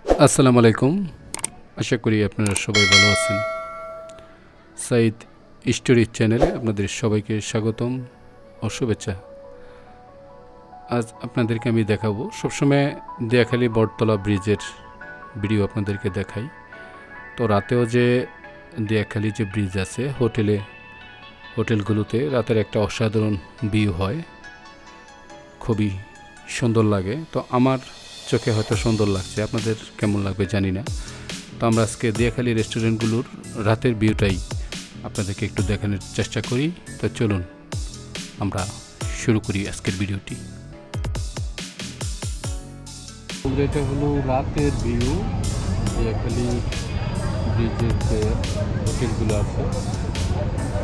আসসালামু আলাইকুম। আশা করি আপনারা সবাই ভালো আছেন। সাইদ স্টোরি চ্যানেলে আপনাদের সবাইকে স্বাগতম ও শুভেচ্ছা। আজ আপনাদেরকে আমি দেখাবো, সবসময় দিয়াখালী বটতলা ব্রিজের ভিডিও আপনাদেরকে দেখাই। তো রাতেও যে দিয়াখালী যে ব্রিজ আছে, হোটেলগুলোতে রাতের একটা অসাধারণ ভিউ হয়, খুবই সুন্দর লাগে। তো আমার চোখে হয়তো সুন্দর লাগছে, আপনাদের কেমন লাগবে জানি না। তো আমরা আজকে দিয়াখালী রেস্টুরেন্টগুলোর রাতের ভিউটাই আপনাদেরকে একটু দেখানোর চেষ্টা করি। তো চলুন আমরা শুরু করি আজকের ভিডিওটি। এটা হলো রাতের ভিউ দিয়াখালী ব্রিজের যে হোটেলগুলো আছে,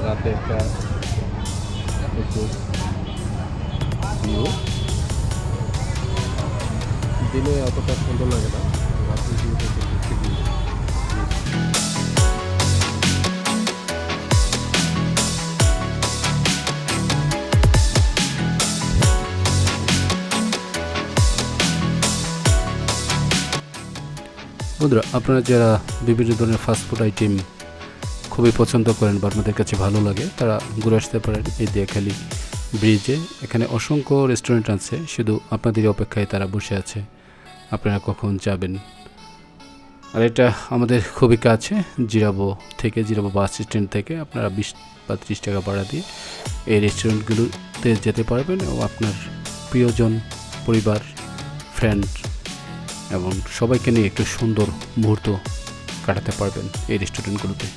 রাতে একটা ভিউ। দিনে অতটা সুন্দর লাগে না, রাতের ভিউটা একটু বেশি ভিউ। বন্ধুরা, আপনারা যারা বিভিন্ন ধরনের ফাস্টফুড আইটেম খুবই পছন্দ করেন বা আপনাদের কাছে ভালো লাগে, তারা ঘুরে আসতে পারেন এই দিয়াখালী ব্রিজে। এখানে অসংখ্য রেস্টুরেন্ট আছে, শুধু আপনাদের অপেক্ষায় তারা বসে আছে, আপনারা কখন যাবেন। আর এটা আমাদের খুবই কাছে, জিরাবো বাস স্ট্যান্ড থেকে আপনারা 20 বা 30 টাকা ভাড়া দিয়ে এই রেস্টুরেন্টগুলোতে যেতে পারবেন এবং আপনার প্রিয়জন, পরিবার, ফ্রেন্ড এবং সবাইকে নিয়ে একটু সুন্দর মুহূর্ত কাটাতে পারবেন এই রেস্টুরেন্টগুলোতে।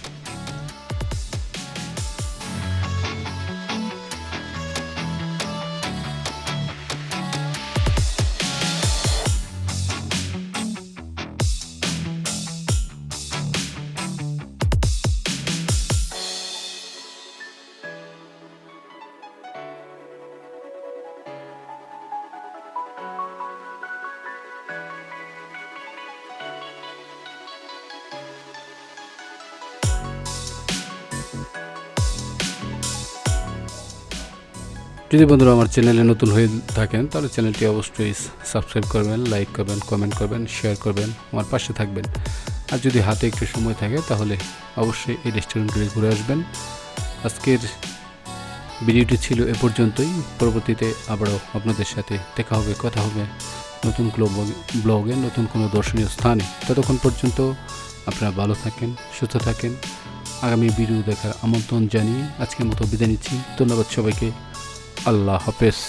যদি বন্ধুরা আমার চ্যানেলে নতুন হয়ে থাকেন, তাহলে চ্যানেলটি অবশ্যই সাবস্ক্রাইব করবেন, লাইক করবেন, কমেন্ট করবেন, শেয়ার করবেন, আমার পাশে থাকবেন। আর যদি হাতে একটু সময় থাকে তাহলে অবশ্যই এই রেস্টুরেন্টগুলি ঘুরে আসবেন। আজকের ভিডিওটি ছিল এ পর্যন্তই। পরবর্তীতে আবারও আপনাদের সাথে দেখা হবে, কথা হবে নতুন ব্লগে, নতুন কোনো দর্শনীয় স্থানে। ততক্ষণ পর্যন্ত আপনারা ভালো থাকেন, সুস্থ থাকেন। আগামী ভিডিও দেখার আমন্ত্রণ জানিয়ে আজকের মতো বিদায় নিচ্ছি। ধন্যবাদ সবাইকে। আল্লাহ হাফেজ।